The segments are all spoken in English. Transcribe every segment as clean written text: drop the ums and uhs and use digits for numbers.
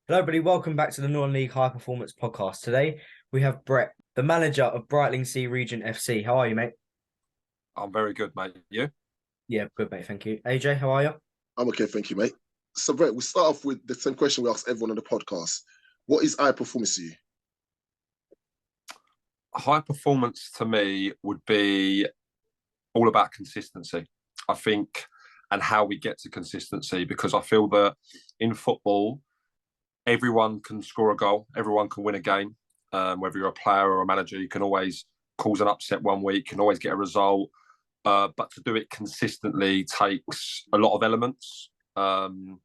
Hello, everybody. Welcome back to the Northern League High Performance Podcast. Today we have Brett, the manager of Brightlingsea Regent FC. How are you, mate? I'm very good, mate. You? Yeah, good, mate. Thank you. AJ, how are you? I'm okay, thank you, mate. So, Brett, we start off with the same question we ask everyone on the podcast. What is high performance to you? High performance to me would be all about consistency, I think, and how we get to consistency, because I feel that in football, everyone can score a goal, everyone can win a game. Whether you're a player or a manager, you can always cause an upset one week, can always get a result. But to do it consistently takes a lot of elements. And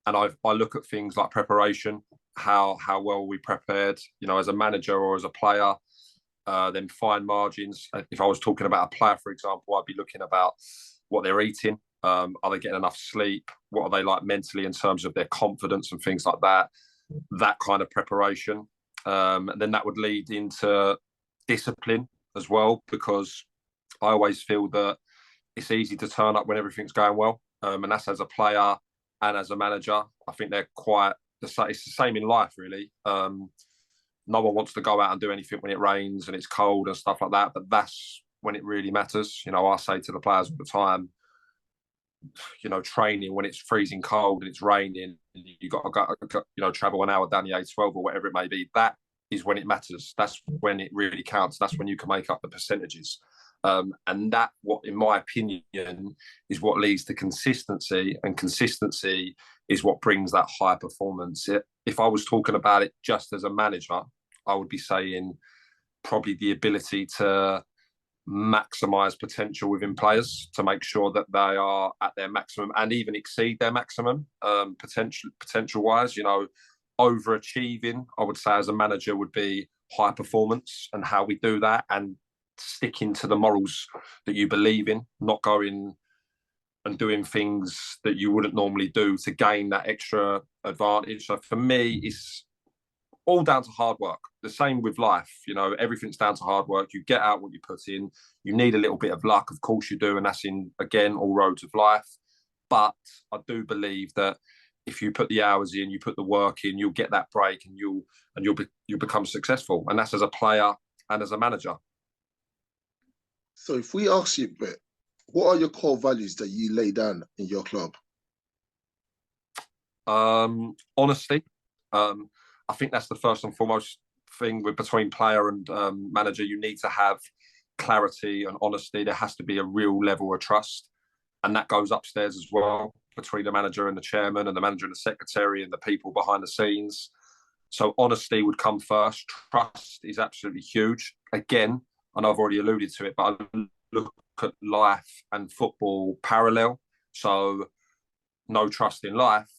I look at things like preparation, how well we prepared, as a manager or as a player. Then fine margins. If I was talking about a player, for example, I'd be looking about what they're eating. Are they getting enough sleep? What are they like mentally in terms of their confidence and things like that? That kind of preparation. And then that would lead into discipline as well, because I always feel that it's easy to turn up when everything's going well. And that's as a player and as a manager. I think they're quite it's the same in life, really. No one wants to go out and do anything when it rains and it's cold and stuff like that, but that's when it really matters. I say to the players all the time, training when it's freezing cold and it's raining, you got to go, travel an hour down the A12 or whatever it may be. That is when it matters. That's when it really counts. That's when you can make up the percentages. And that, what in my opinion, is what leads to consistency, and consistency is what brings that high performance. If I was talking about it just as a manager, I would be saying probably the ability to maximize potential within players, to make sure that they are at their maximum and even exceed their maximum potential wise. Overachieving, I would say, as a manager would be high performance, and how we do that and sticking to the morals that you believe in, not going and doing things that you wouldn't normally do to gain that extra advantage. So for me, it's all down to hard work. The same with life, everything's down to hard work. You get out what you put in. You need a little bit of luck, of course you do, and that's in, again, all roads of life. But I do believe that if you put the hours in, you put the work in, you'll get that break, and you'll become successful. And that's as a player and as a manager. So, if we ask you, Brett, what are your core values that you lay down in your club? Honesty. I think that's the first and foremost thing between player and manager. You need to have clarity and honesty. There has to be a real level of trust, and that goes upstairs as well, between the manager and the chairman, and the manager and the secretary, and the people behind the scenes. So honesty would come first. Trust is absolutely huge. Again, I know I've already alluded to it, but I look at life and football parallel. So no trust in life,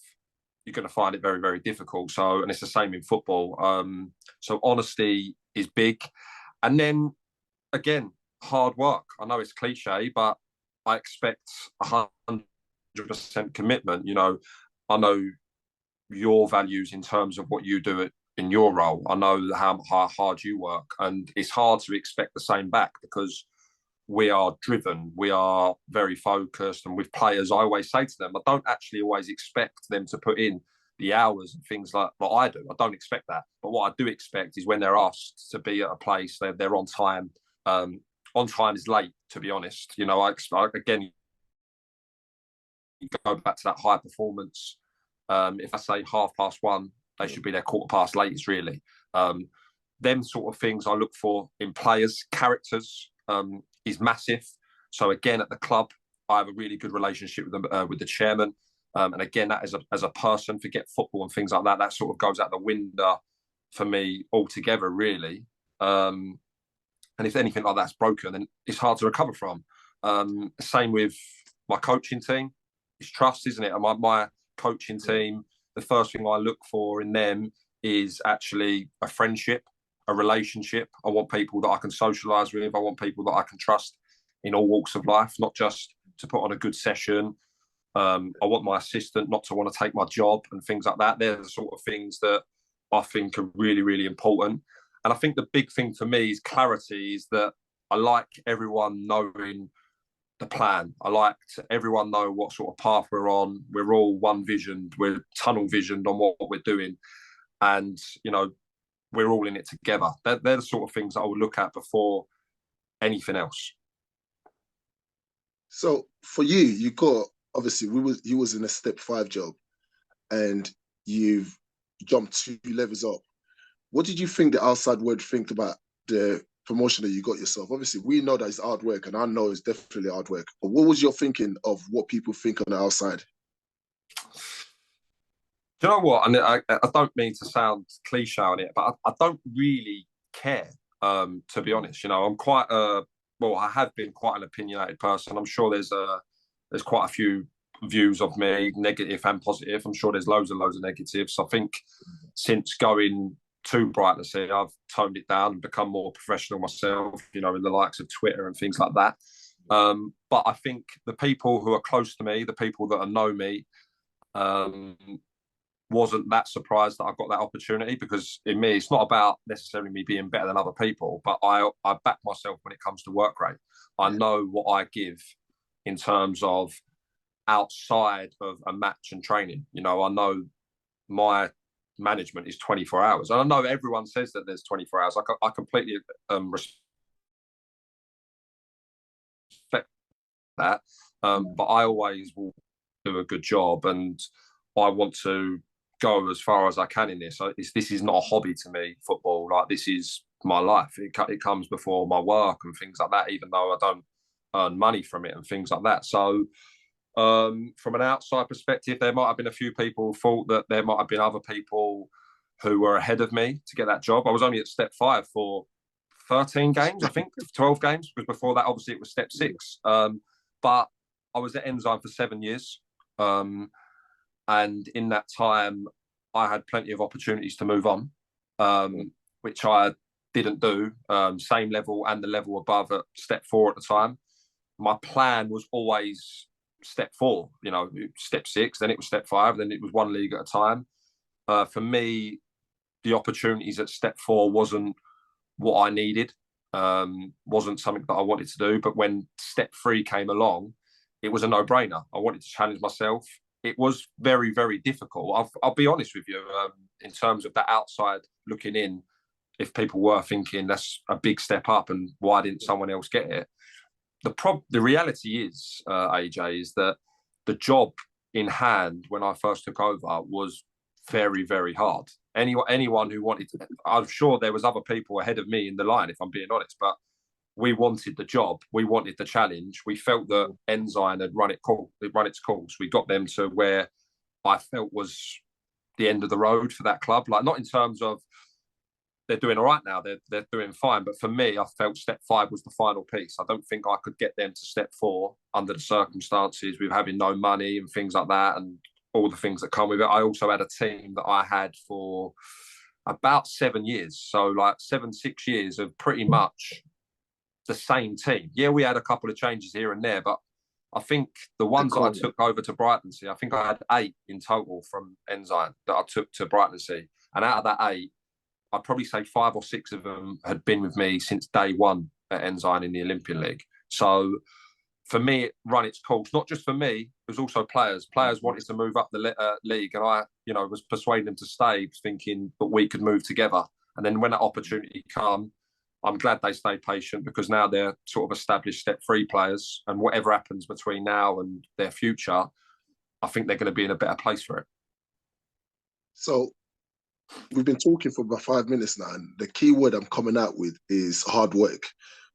you're going to find it very, very difficult. So, and it's the same in football. So honesty is big. And then again, hard work. I know it's cliche, but I expect 100% commitment. I know your values in terms of what you do in your role. I know how hard you work, and it's hard to expect the same back, because we are driven, we are very focused. And with players, I always say to them, I don't actually always expect them to put in the hours and things like what I do. I don't expect that. But what I do expect is when they're asked to be at a place, they're on time. On time is late, to be honest. Again, you go back to that high performance. If I say 1:30, they should be there 1:15 latest, really. Them sort of things I look for in players. Characters is massive. So again, at the club, I have a really good relationship with them, with the chairman. And again, that as a person, forget football and things like that. That sort of goes out the window for me altogether, really. And if anything like that's broken, then it's hard to recover from. Same with my coaching team. It's trust, isn't it? And my coaching team, the first thing I look for in them is actually a friendship, a relationship. I want people that I can socialise with. I want people that I can trust in all walks of life, not just to put on a good session. I want my assistant not to want to take my job and things like that. They're the sort of things that I think are really, really important. And I think the big thing for me is clarity, is that I like everyone knowing the plan. I like everyone know what sort of path we're on. We're all one visioned. We're tunnel visioned on what we're doing, and we're all in it together. They're the sort of things that I would look at before anything else. So for you got obviously you was in a step 5 job, and you've jumped 2 levels up. What did you think the outside world think about the promotion that you got yourself? Obviously, we know that it's hard work, and I know it's definitely hard work. But what was your thinking of what people think on the outside? Do you know what? And I don't mean to sound cliche on it, but I don't really care. To be honest, I'm quite I have been quite an opinionated person. I'm sure there's quite a few views of me, negative and positive. I'm sure there's loads of negatives. I think since going to Brightlingsea, I've toned it down and become more professional myself, in the likes of Twitter and things like that. But I think the people who are close to me, the people that know me, wasn't that surprised that I got that opportunity, because in me, it's not about necessarily me being better than other people, but I back myself when it comes to work rate. I know what I give in terms of outside of a match and training. I know my management is 24 hours. And I know everyone says that there's 24 hours. I completely respect that. But I always will do a good job, and I want to go as far as I can in this. This is not a hobby to me, football. Like, this is my life. It comes before my work and things like that, even though I don't earn money from it and things like that. So from an outside perspective, there might have been a few people who thought that there might have been other people who were ahead of me to get that job. I was only at step 5 for 13 games, I think, 12 games, because before that, obviously, it was step 6. But I was at Enzyme for 7 years. And in that time, I had plenty of opportunities to move on, which I didn't do. Same level and the level above at step 4 at the time. My plan was always step 4, step 6, then it was step 5, then it was one league at a time. For me, the opportunities at step 4 wasn't what I needed, wasn't something that I wanted to do. But when step 3 came along, it was a no-brainer. I wanted to challenge myself. It was very, very difficult. I'll be honest with you, in terms of that outside looking in, if people were thinking that's a big step up and why didn't someone else get it? The reality is, AJ, is that the job in hand when I first took over was very, very hard. Anyone who wanted to, I'm sure there was other people ahead of me in the line, if I'm being honest, but we wanted the job. We wanted the challenge. We felt that Enzyme had run its course. We got them to where I felt was the end of the road for that club. Like, not in terms of they're doing all right now, they're doing fine. But for me, I felt step 5 was the final piece. I don't think I could get them to step 4 under the circumstances with having no money and things like that and all the things that come with it. I also had a team that I had for about 7 years. So like 6 years of pretty much the same team. Yeah, we had a couple of changes here and there, but I think the ones that I took over to Brightlingsea, I think I had 8 in total from Enzyme that I took to Brightlingsea. And out of that 8, I'd probably say 5 or 6 of them had been with me since day one at Enzyme in the Olympian League. So for me, it ran its course. Not just for me, it was also players. Players wanted to move up the league, and I, was persuading them to stay, thinking that we could move together. And then when that opportunity came, I'm glad they stayed patient, because now they're sort of established step 3 players, and whatever happens between now and their future, I think they're going to be in a better place for it. So we've been talking for about 5 minutes now, and the key word I'm coming out with is hard work.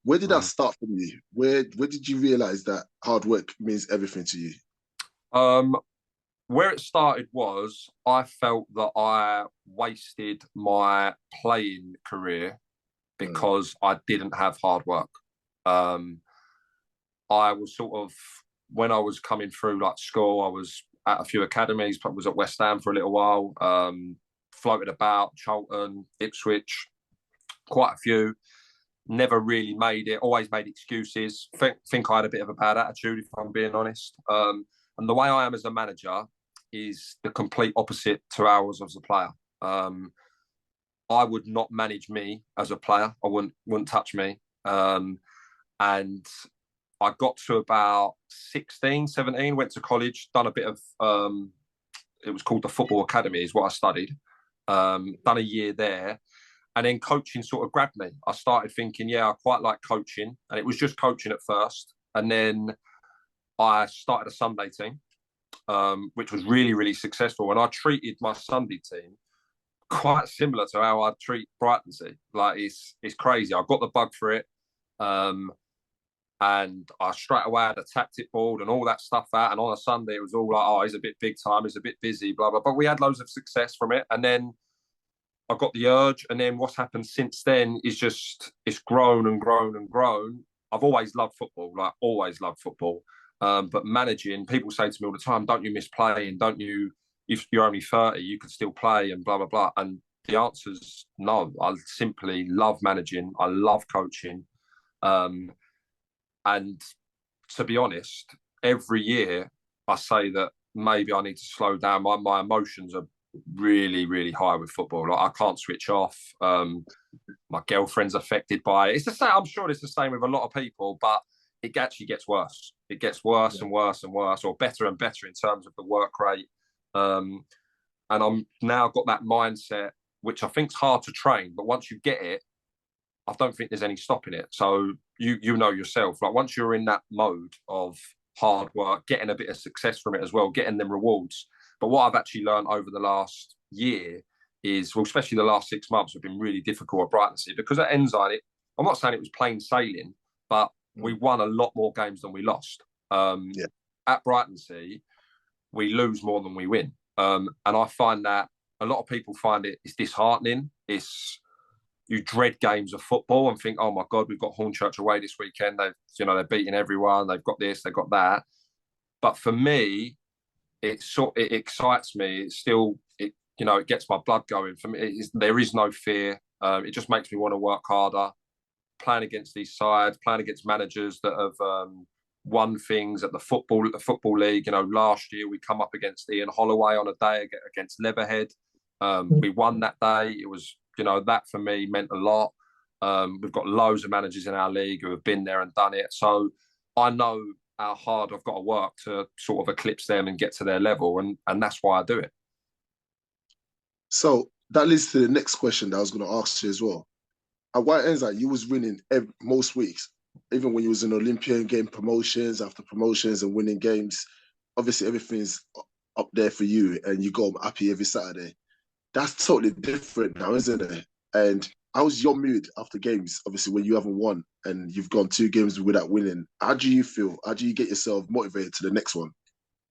Where did that start from you? Where did you realize that hard work means everything to you? Where it started was I felt that I wasted my playing career because I didn't have hard work. I was sort of, when I was coming through like school, I was at a few academies, but was at West Ham for a little while, floated about, Charlton, Ipswich, quite a few. Never really made it, always made excuses. Think I had a bit of a bad attitude, if I'm being honest. And the way I am as a manager is the complete opposite to ours as a player. I would not manage me as a player. I wouldn't touch me. And I got to about 16, 17, went to college, done a bit of, it was called the Football Academy is what I studied. Done a year there. And then coaching sort of grabbed me. I started thinking, yeah, I quite like coaching. And it was just coaching at first. And then I started a Sunday team, which was really, really successful. And I treated my Sunday team quite similar to how I treat Brightlingsea. Like it's crazy. I got the bug for it. And I straight away had a tactic board and all that stuff out. And on a Sunday, it was all like, oh, he's a bit big time, he's a bit busy, blah, blah. But we had loads of success from it. And then I got the urge. And then what's happened since then is just, it's grown and grown and grown. I've always loved football, like always loved football. But managing, people say to me all the time, don't you miss playing? Don't you, if you're only 30, you could still play and blah, blah, blah. And the answer's no. I simply love managing. I love coaching. And to be honest, every year I say that maybe I need to slow down. My emotions are really, really high with football. Like I can't switch off. My girlfriend's affected by it. It's the same. I'm sure it's the same with a lot of people, but it actually gets worse. It gets worse and worse and worse, or better and better in terms of the work rate. And I'm now got that mindset, which I think's hard to train, but once you get it, I don't think there's any stopping it. So you know yourself, like once you're in that mode of hard work, getting a bit of success from it as well, getting them rewards. But what I've actually learned over the last year is, well, especially the last 6 months have been really difficult at Brightlingsea, because at Ensign, I'm not saying it was plain sailing, but we won a lot more games than we lost. At Brightlingsea, we lose more than we win. And I find that a lot of people find it's disheartening. You dread games of football and think, oh my God, we've got Hornchurch away this weekend. They're beating everyone. They've got this, they've got that. But for me, it excites me. It's still, it gets my blood going. For me, there is no fear. It just makes me want to work harder. Playing against these sides, playing against managers that have won things at the football league. Last year we come up against Ian Holloway on a day against Leatherhead. We won that day. It was, that for me meant a lot. We've got loads of managers in our league who have been there and done it. So I know how hard I've got to work to sort of eclipse them and get to their level. And that's why I do it. So that leads to the next question that I was going to ask you as well. At White Ensign, you was winning most weeks, even when you was an Olympian, getting promotions after promotions and winning games. Obviously, everything's up there for you and you go home happy every Saturday. That's totally different now, isn't it? And how's your mood after games, obviously, when you haven't won and you've gone 2 games without winning? How do you feel? How do you get yourself motivated to the next one?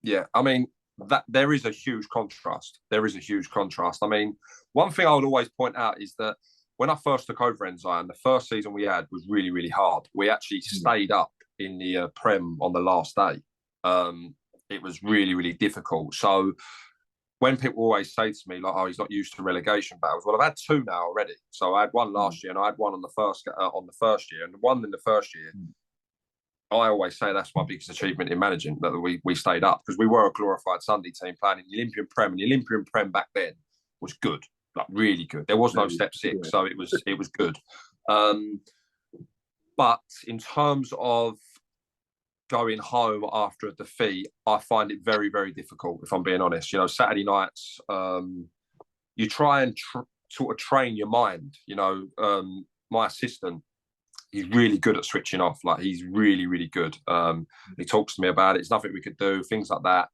Yeah, I mean, that there is a huge contrast. There is a huge contrast. I mean, one thing I would always point out is that when I first took over Ensign, the first season we had was really, really hard. We actually stayed up in the Prem on the last day. It was really, really difficult. So when people always say to me, like, oh, he's not used to relegation battles. Well, I've had 2 now already. So I had one last year and I had one on the first year. And the one in the first year, I always say that's my biggest achievement in managing, that we stayed up, because we were a glorified Sunday team playing in the Olympian Prem. And the Olympian Prem back then was good. Like really good. There was no step 6, so it was good. But in terms of going home after a defeat, I find it very, very difficult, if I'm being honest. Saturday nights, you try and sort of train your mind. My assistant, he's really good at switching off. Like he's really, really good. He talks to me about it. There's nothing we could do, things like that.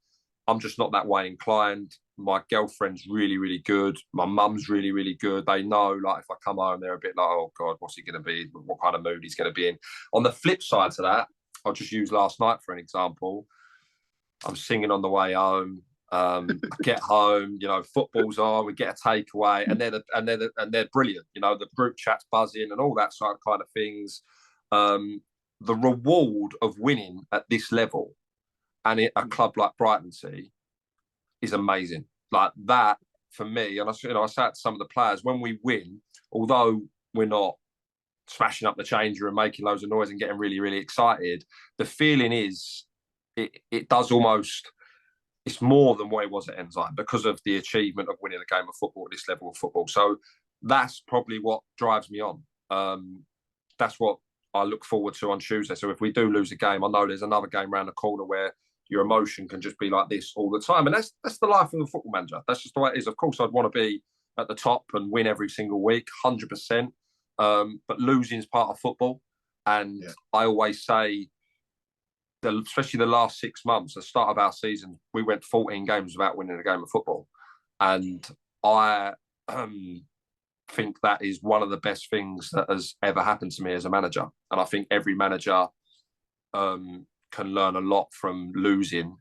I'm just not that way inclined. My girlfriend's really, really good. My mum's really, really good. They know, like, if I come home, they're a bit like, oh, God, what's he going to be? What kind of mood he's going to be in? On the flip side to that, I'll just use last night for an example. I'm singing on the way home. I get home, football's on, we get a takeaway, and they're brilliant. The group chat's buzzing and all that sort of kind of things. The reward of winning at this level and a club like Brightlingsea is amazing. Like that for me, and I say to some of the players, when we win, although we're not smashing up the changer and making loads of noise and getting really, really excited, the feeling is it does almost, it's more than what it was at Ensign because of the achievement of winning a game of football at this level of football. So that's probably what drives me on. That's what I look forward to on Tuesday. So if we do lose a game, I know there's another game around the corner where your emotion can just be like this all the time. And that's the life of a football manager. That's just the way it is. Of course, I'd want to be at the top and win every single week, 100%. But losing is part of football. And I always say, especially the last 6 months, the start of our season, we went 14 games without winning a game of football. And I think that is one of the best things that has ever happened to me as a manager. And I think every manager can learn a lot from losing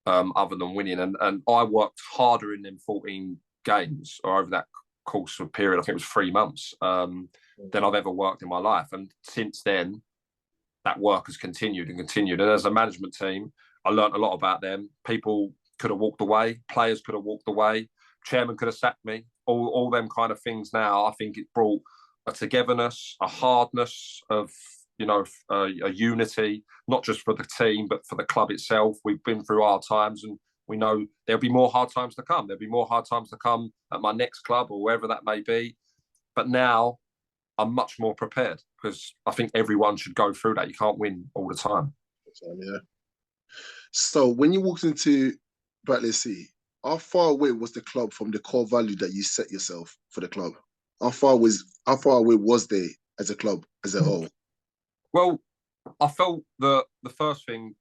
other than winning. And I worked harder in them 14 games, or over that course of period, I think it was 3 months, than I've ever worked in my life. And since then, that work has continued and continued. And as a management team, I learned a lot about them. People could have walked away. Players could have walked away. Chairman could have sacked me. All them kind of things now, I think it brought a togetherness, a hardness of, a unity, not just for the team, but for the club itself. We've been through hard times, and we know there'll be more hard times to come. There'll be more hard times to come at my next club or wherever that may be. But now I'm much more prepared, because I think everyone should go through that. You can't win all the time. Yeah. So when you walked into Brightlingsea, how far away was the club from the core value that you set yourself for the club? How far away was they as a club as a whole? Well, I felt that the first thing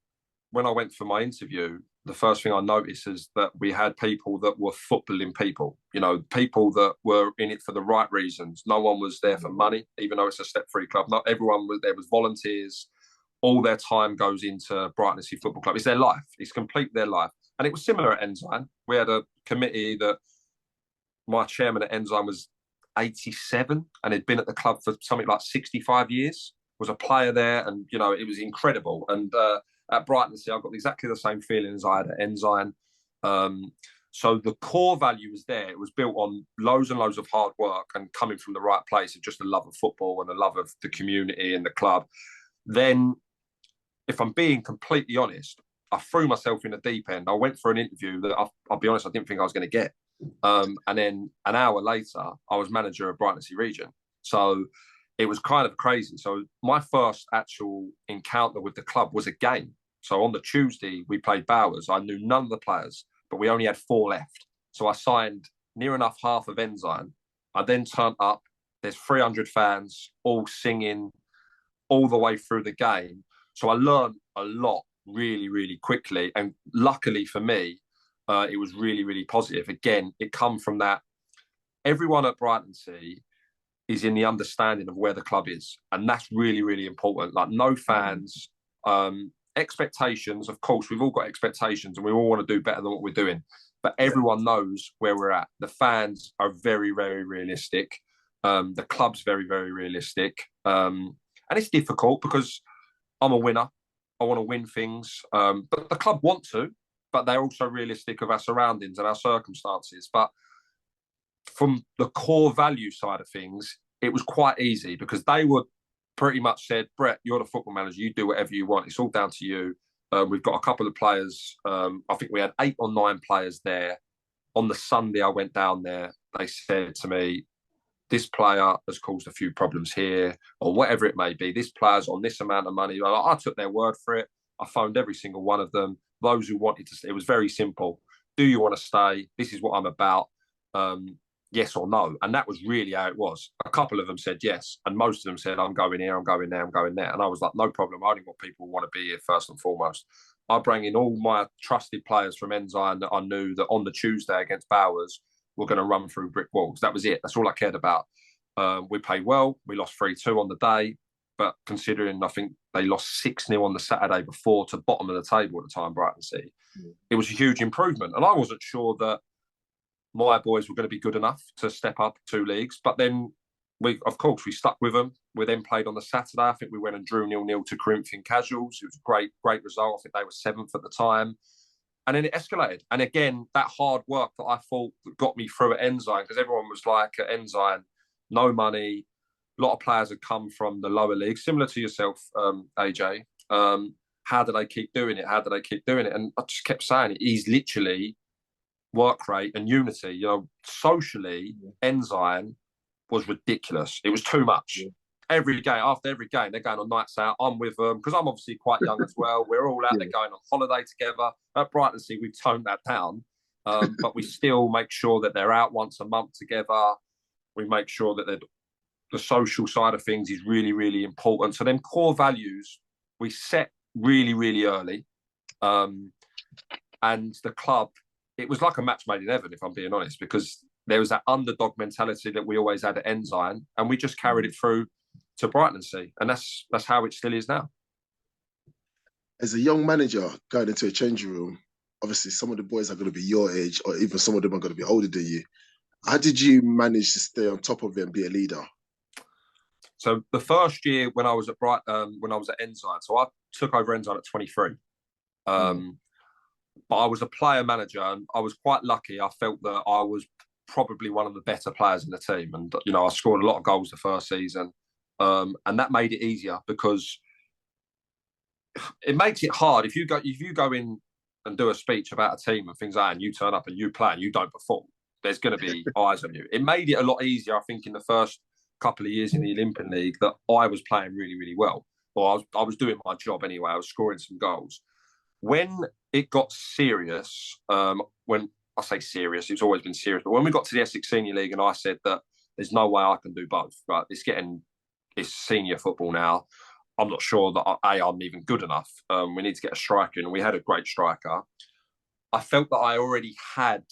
when I went for my interview, the first thing I noticed is that we had people that were footballing people, people that were in it for the right reasons. No one was there for money, even though it's a step-free club. Not everyone was there. Was volunteers. All their time goes into Brightlingsea Football Club. It's their life. It's complete their life. And it was similar at Ensign. We had a committee that my chairman at Ensign was 87 and had been at the club for something like 65 years, was a player there. And, it was incredible. And at Brightlingsea, I got exactly the same feeling as I had at Ensign. So the core value was there. It was built on loads and loads of hard work and coming from the right place, of just a love of football and a love of the community and the club. Then, if I'm being completely honest, I threw myself in the deep end. I went for an interview that I'll be honest, I didn't think I was going to get. And then an hour later, I was manager of Brightlingsea Regent. So it was kind of crazy. So my first actual encounter with the club was a game. So on the Tuesday, we played Bowers. I knew none of the players, but we only had 4 left. So I signed near enough half of Ensign. I then turned up. There's 300 fans all singing all the way through the game. So I learned a lot really, really quickly. And luckily for me, it was really, really positive. Again, it come from that everyone at Brightlingsea is in the understanding of where the club is. And that's really, really important. Like, no fans, expectations. Of course, we've all got expectations and we all want to do better than what we're doing. But everyone knows where we're at. The fans are very, very realistic. The club's very, very realistic. And it's difficult because I'm a winner. I want to win things. But the club want to, but they're also realistic of our surroundings and our circumstances. But from the core value side of things, it was quite easy because they were pretty much said, Brett, you're the football manager. You do whatever you want. It's all down to you. We've got a couple of players. I think we had 8 or 9 players there. On the Sunday I went down there, they said to me, this player has caused a few problems here, or whatever it may be. This player's on this amount of money. I took their word for it. I phoned every single one of them. Those who wanted to stay, it was very simple. Do you want to stay? This is what I'm about. Yes or no. And that was really how it was. A couple of them said yes. And most of them said, I'm going here, I'm going there, I'm going there. And I was like, no problem. I only want people who want to be here first and foremost. I bring in all my trusted players from Ensign that I knew that on the Tuesday against Bowers were going to run through brick walls. That was it. That's all I cared about. We played well. We lost 3-2 on the day. But considering I think they lost 6-0 on the Saturday before to bottom of the table at the time, Brightlingsea, it was a huge improvement. And I wasn't sure that my boys were going to be good enough to step up 2 leagues. But then, we stuck with them. We then played on the Saturday. I think we went and drew 0-0 to Corinthian Casuals. It was a great result. I think they were 7th at the time. And then it escalated. And again, that hard work that I thought got me through at Ensign, because everyone was like, at Ensign, no money. A lot of players had come from the lower league, similar to yourself, AJ. How do they keep doing it? How do they keep doing it? And I just kept saying it. He's literally work rate and unity. Socially, Ensign was ridiculous. It was too much. every game, after every game, they're going on nights out. I'm with them because I'm obviously quite young as well. We're all out there going on holiday together. At Brightlingsea, we've toned that down, but we still make sure that they're out once a month together. We make sure that the social side of things is really, really important. So them core values we set really, really early. And the club, it was like a match made in heaven, if I'm being honest, because there was that underdog mentality that we always had at Ensign, and we just carried it through to Brightlingsea, and that's how it still is now. As a young manager going into a changing room, obviously some of the boys are going to be your age, or even some of them are going to be older than you. How did you manage to stay on top of it and be a leader? So the first year when I was at when I was at Ensign, so I took over Ensign at 23. But I was a player manager, and I was quite lucky. I felt that I was probably one of the better players in the team, and I scored a lot of goals the first season, and that made it easier because it makes it hard if you go in and do a speech about a team and things like that, and you turn up and you play and you don't perform. There's going to be eyes on you. It made it a lot easier, I think, in the first couple of years in the Olympic League that I was playing really, really well. Or I was doing my job anyway. I was scoring some goals. When it got serious, when I say serious, it's always been serious, but when we got to the Essex Senior League and I said that there's no way I can do both, right? It's senior football now. I'm not sure that I'm even good enough. We need to get a striker in, and we had a great striker. I felt that I already had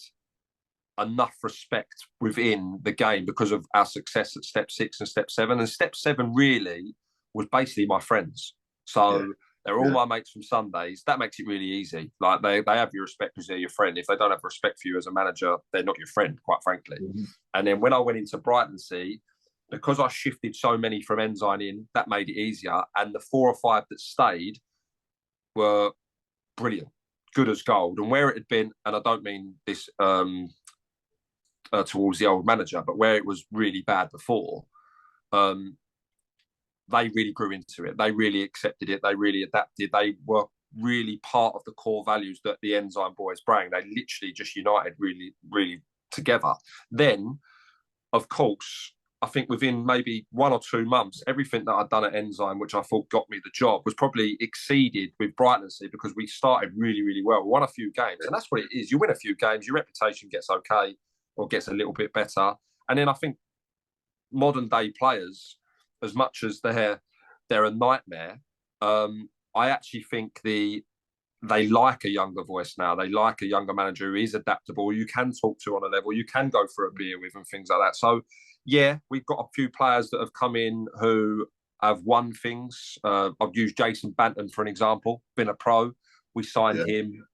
enough respect within the game because of our success at step 6 and step 7. And step 7 really was basically my friends. So they're all my mates from Sundays. That makes it really easy. Like they have your respect because they're your friend. If they don't have respect for you as a manager, they're not your friend, quite frankly. And then when I went into Brightlingsea, because I shifted so many from Ensign in, that made it easier. And the 4 or 5 that stayed were brilliant, good as gold. And where it had been, and I don't mean this towards the old manager, but where it was really bad before, they really grew into it. They really accepted it. They really adapted. They were really part of the core values that the Ensign boys bring. They literally just united really, really together. Then, of course, I think within maybe 1 or 2 months, everything that I'd done at Ensign, which I thought got me the job, was probably exceeded with Brightlingsea because we started really, really well. We won a few games, and that's what it is. You win a few games, your reputation gets okay or gets a little bit better. And then I think modern day players, as much as they're a nightmare, I actually think they like a younger voice now. They like a younger manager who is adaptable, you can talk to on a level, you can go for a beer with and things like that. So, yeah, we've got a few players that have come in who have won things. I've used Jason Banton for an example, been a pro. We signed him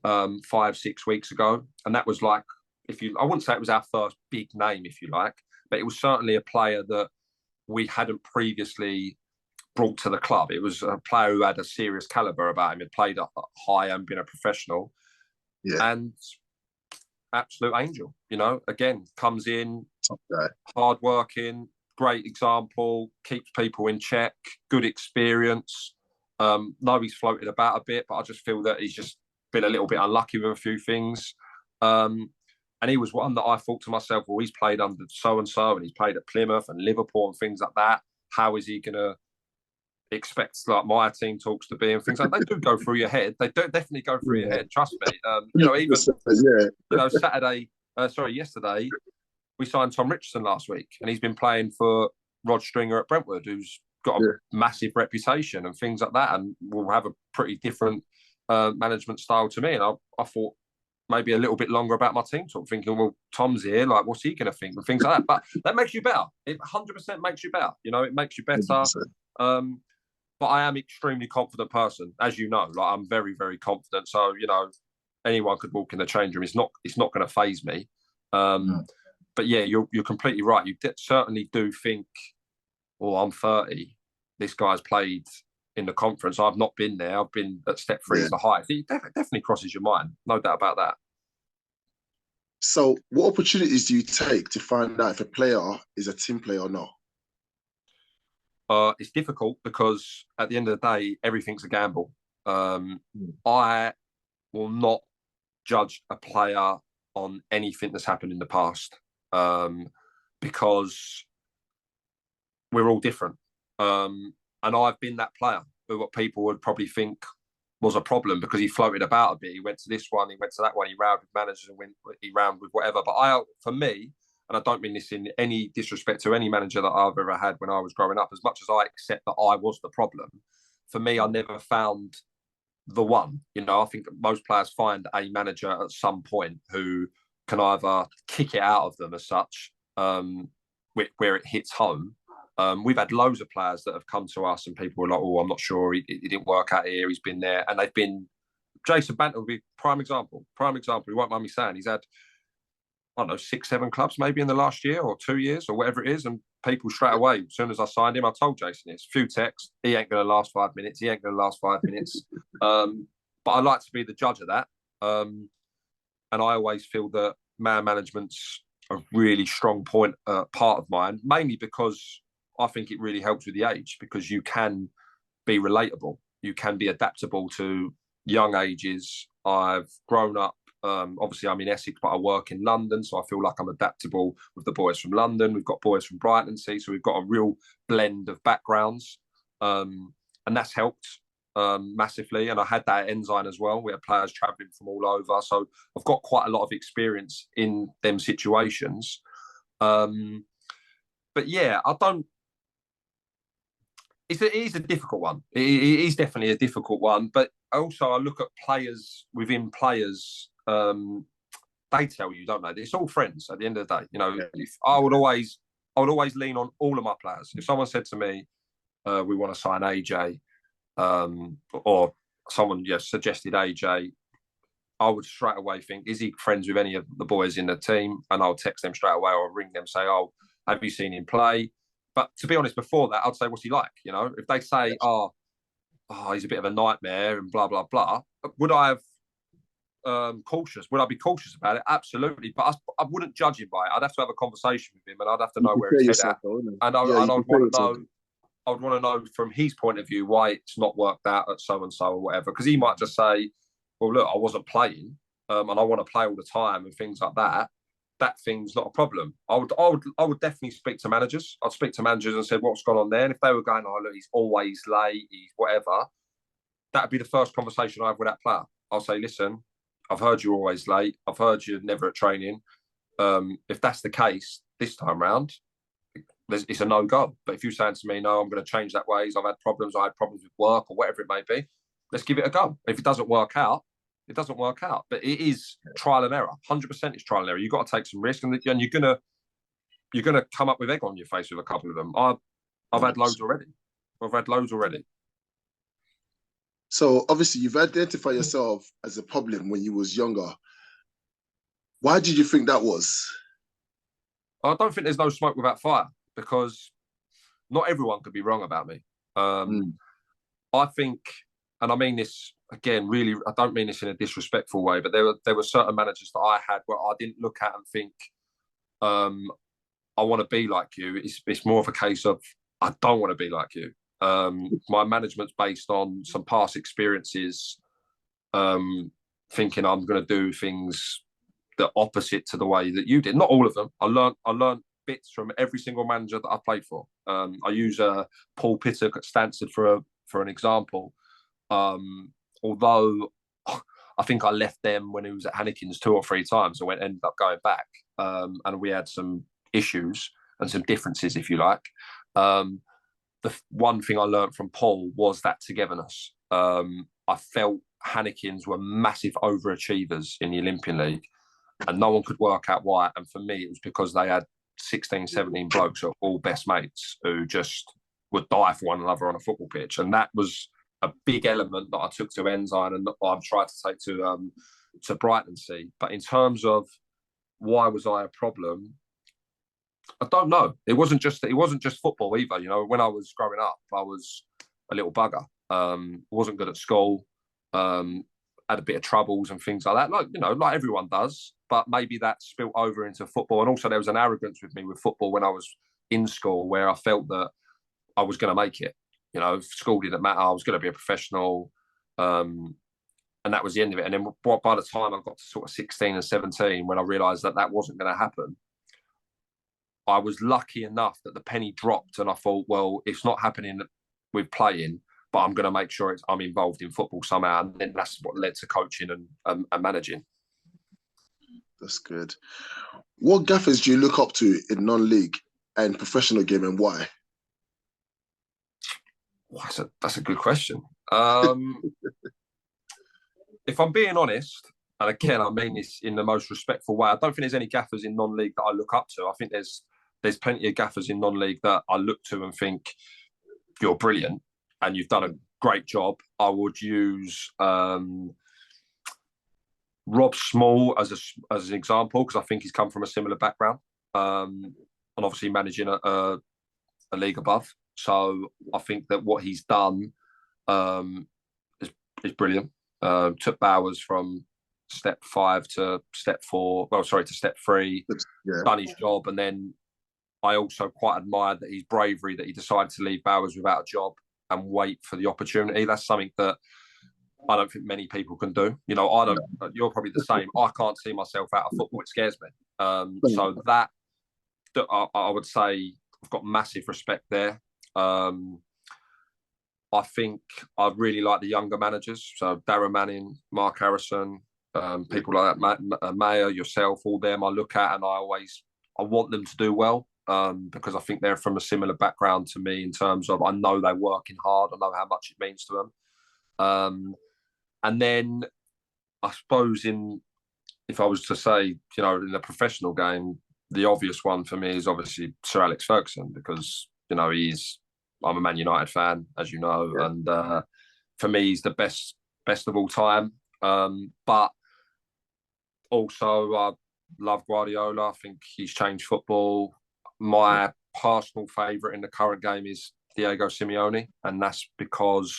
5-6 weeks ago. And that was like, I wouldn't say it was our first big name, if you like, but it was certainly a player that we hadn't previously brought to the club. It was a player who had a serious calibre about him. He'd played up high and been a professional. And absolute angel, again, comes in, hard working, great example, keeps people in check, good experience. Know he's floated about a bit, but I just feel that he's just been a little bit unlucky with a few things. And he was one that I thought to myself, well, he's played under so-and-so and he's played at Plymouth and Liverpool and things like that. How is he going to expect like my team talks to be and things like that? They do go through your head. They do definitely go through your head, trust me. Yesterday, we signed Tom Richardson last week and he's been playing for Rod Stringer at Brentwood, who's got a massive reputation and things like that, and will have a pretty different management style to me. And I thought, maybe a little bit longer about my team talk, thinking, well, Tom's here, like, what's he going to think? And things like that. But that makes you better. It 100% makes you better. It makes you better. But I am an extremely confident person, as you know. Like, I'm very, very confident. So, anyone could walk in the change room. It's not going to faze me. But yeah, you're completely right. You certainly do think, oh, I'm 30. This guy's played in the conference. I've not been there. I've been at step 3 as the highest. It definitely crosses your mind. No doubt about that. So what opportunities do you take to find out if a player is a team player or not? It's difficult because at the end of the day, everything's a gamble. I will not judge a player on anything that's happened in the past because we're all different. And I've been that player who what people would probably think was a problem because he floated about a bit. He went to this one, he went to that one, he round with managers and he round with whatever. But for me, and I don't mean this in any disrespect to any manager that I've ever had when I was growing up, as much as I accept that I was the problem, for me, I never found the one. I think most players find a manager at some point who can either kick it out of them as such, where it hits home. We've had loads of players that have come to us and people were like, oh, I'm not sure, he didn't work out here, he's been there. And they've been, Jason Banton will be prime example. He won't mind me saying, he's had, I don't know, 6-7 clubs maybe in the last year or 2 years or whatever it is. And people straight away, as soon as I signed him, I told Jason this, few texts, he ain't going to last 5 minutes. But I like to be the judge of that. And I always feel that man management's a really strong part of mine, mainly because I think it really helps with the age, because you can be relatable. You can be adaptable to young ages. I've grown up, obviously I'm in Essex, but I work in London. So I feel like I'm adaptable with the boys from London. We've got boys from Brightlingsea. So we've got a real blend of backgrounds. And that's helped massively. And I had that at Ensign as well. We had players travelling from all over. So I've got quite a lot of experience in them situations. But yeah, it is a difficult one. It is definitely a difficult one. But also I look at players within players. They tell you, don't they? It's all friends at the end of the day. If I would always lean on all of my players. If someone said to me, we want to sign AJ, or someone suggested AJ, I would straight away think, is he friends with any of the boys in the team? And I'll text them straight away or ring them, say, oh, have you seen him play? But to be honest, before that, I'd say, what's he like? If they say, oh, he's a bit of a nightmare and blah, blah, blah, would I have cautious? Would I be cautious about it? Absolutely. But I wouldn't judge him by it. I'd have to have a conversation with him and I'd have to know where his head at. And I would want to know. I would want to know from his point of view why it's not worked out at so and so or whatever. Because he might just say, well, look, I wasn't playing and I want to play all the time and things like that. That thing's not a problem. I would definitely speak to managers. I'd speak to managers and say, what's gone on there? And if they were going, oh, look, he's always late, he's whatever, that'd be the first conversation I have with that player. I'll say, listen, I've heard you're always late. I've heard you're never at training. If that's the case this time round, it's a no-go. But if you're saying to me, no, I'm going to change that ways, I had problems with work or whatever it may be, let's give it a go. If it doesn't work out, it doesn't work out. But it is trial and error. 100% it's trial and error. You've got to take some risk, and you're gonna come up with egg on your face with a couple of them. I've had loads already. So obviously you've identified yourself as a problem when you was younger. Why did you think that was? I don't think there's no smoke without fire, because not everyone could be wrong about me. I think, and I mean this again, really, I don't mean this in a disrespectful way, but there were certain managers that I had where I didn't look at and think, I want to be like you. It's more of a case of, I don't want to be like you. My management's based on some past experiences, thinking I'm going to do things the opposite to the way that you did. Not all of them. I learned bits from every single manager that I played for. I use Paul Pittock at Stansted for an example. Although I think I left them when he was at Hannikin's 2 or 3 times, I ended up going back, and we had some issues and some differences, if you like. The one thing I learned from Paul was that togetherness. I felt Hannikin's were massive overachievers in the Olympian League, and no one could work out why. And for me, it was because they had 16, 17 blokes who are all best mates who just would die for one another on a football pitch. And that was a big element that I took to Ensign and that I've tried to take to Brightlingsea. But in terms of why was I a problem, I don't know. It wasn't just football either. When I was growing up, I was a little bugger. Wasn't good at school. Had a bit of troubles and things like that. Like everyone does. But maybe that spilt over into football. And also there was an arrogance with me with football when I was in school, where I felt that I was going to make it. School didn't matter. I was going to be a professional. And that was the end of it. And then by the time I got to sort of 16 and 17, when I realised that wasn't going to happen, I was lucky enough that the penny dropped, and I thought, well, it's not happening with playing, but I'm going to make sure I'm involved in football somehow. And then that's what led to coaching and managing. That's good. What gaffers do you look up to in non-league and professional game, and why? Well, that's a good question. If I'm being honest, and again, I mean this in the most respectful way, I don't think there's any gaffers in non-league that I look up to. I think there's plenty of gaffers in non-league that I look to and think, you're brilliant and you've done a great job. I would use Rob Small as an example, because I think he's come from a similar background, and obviously managing a league above. So I think that what he's done is brilliant. Took Bowers from step 5 to step 4. Well, sorry, to step 3. Yeah. Done his job, and then I also quite admired that his bravery that he decided to leave Bowers without a job and wait for the opportunity. That's something that I don't think many people can do. You know, I don't. You're probably the same. I can't see myself out of football. It scares me. So that I would say I've got massive respect there. I think I really like the younger managers. So Darren Manning, Mark Harrison, people like that, Mayer, yourself, all them I look at, and I want them to do well, because I think they're from a similar background to me in terms of I know they're working hard. I know how much it means to them. And then I suppose if I was to say, you know, in the professional game, the obvious one for me is obviously Sir Alex Ferguson, because, you know, I'm a Man United fan, as you know, yeah. And for me, he's the best of all time. But also, I love Guardiola. I think he's changed football. My personal favourite in the current game is Diego Simeone, and that's because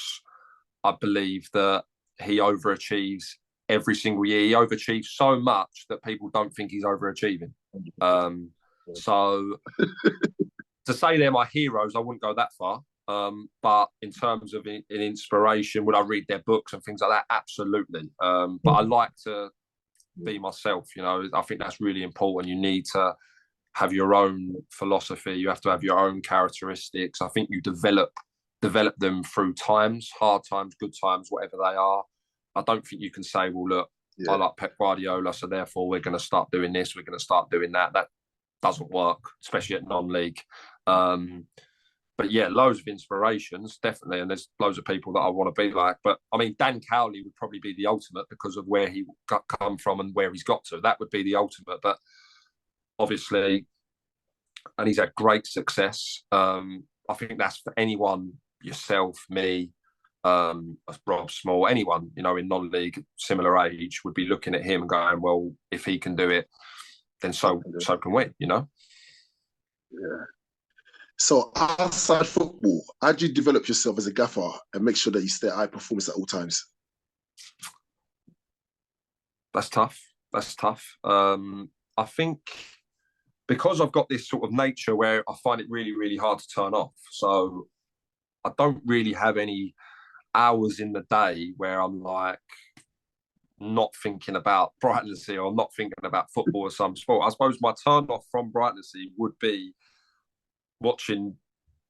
I believe that he overachieves every single year. He overachieves so much that people don't think he's overachieving. So to say they're my heroes, I wouldn't go that far. But in terms of an inspiration, would I read their books and things like that? Absolutely. But I like to be myself. You know, I think that's really important. You need to have your own philosophy. You have to have your own characteristics. I think you develop them through times, hard times, good times, whatever they are. I don't think you can say, well, look, I like Pep Guardiola, so therefore we're going to start doing this, we're going to start doing that. That doesn't work, especially at non-league. But yeah, loads of inspirations, definitely. And there's loads of people that I want to be like. But I mean, Dan Cowley would probably be the ultimate because of where he come from and where he's got to. That would be the ultimate. But obviously, and he's had great success. I think that's for anyone, yourself, me, Rob Small, anyone, you know, in non-league, similar age, would be looking at him and going, well, if he can do it, then so can we, you know? Yeah. So outside football, how do you develop yourself as a gaffer and make sure that you stay at high performance at all times? That's tough. I think because I've got this sort of nature where I find it really, really hard to turn off. So I don't really have any hours in the day where I'm like not thinking about Brightlingsea or not thinking about football or some sport. I suppose my turn off from Brightlingsea would be watching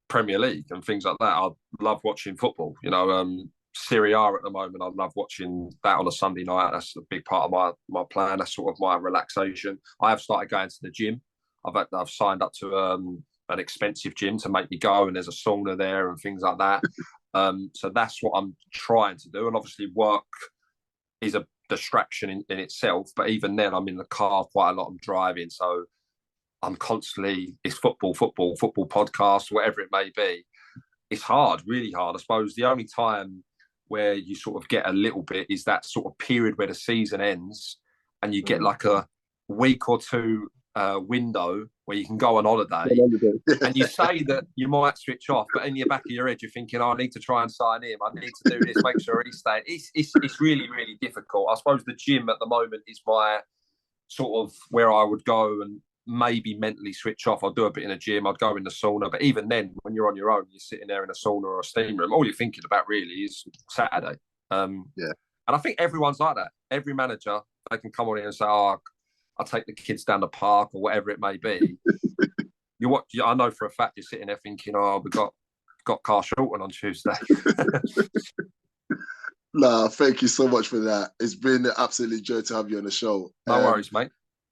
Premier League and things like that. I love watching football. You know, Serie A at the moment, I love watching that on a Sunday night. That's a big part of my plan. That's sort of my relaxation. I have started going to the gym. I've signed up to an expensive gym to make me go, and there's a sauna there and things like that. So that's what I'm trying to do. And obviously work is a distraction in itself. But even then, I'm in the car quite a lot. I'm driving. So I'm constantly, it's football podcasts, whatever it may be. It's hard, really hard. I suppose the only time where you sort of get a little bit is that sort of period where the season ends and you get like a week or two window where you can go on holiday and you say that you might switch off, but in your back of your head, you're thinking, oh, I need to try and sign him. I need to do this, make sure he's staying. It's really, really difficult. I suppose the gym at the moment is my sort of where I would go and maybe mentally switch off. I'll do a bit in a gym, I'd go in the sauna, but even then, when you're on your own, you're sitting there in a sauna or a steam room, all you're thinking about really is Saturday. And I think everyone's like that. Every manager, they can come on here and say, oh, I'll take the kids down the park or whatever it may be. I know for a fact you're sitting there thinking, oh, we got Carshalton on Tuesday. Nah, thank you so much for that. It's been an absolute joy to have you on the show. No worries, mate.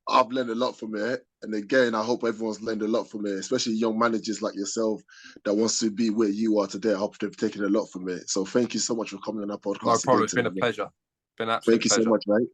I've learned a lot from it. And again, I hope everyone's learned a lot from it, especially young managers like yourself that wants to be where you are today. I hope they've taken a lot from it. So thank you so much for coming on our podcast. No problem. It's been a pleasure. Been an absolute pleasure. Thank you so much, mate.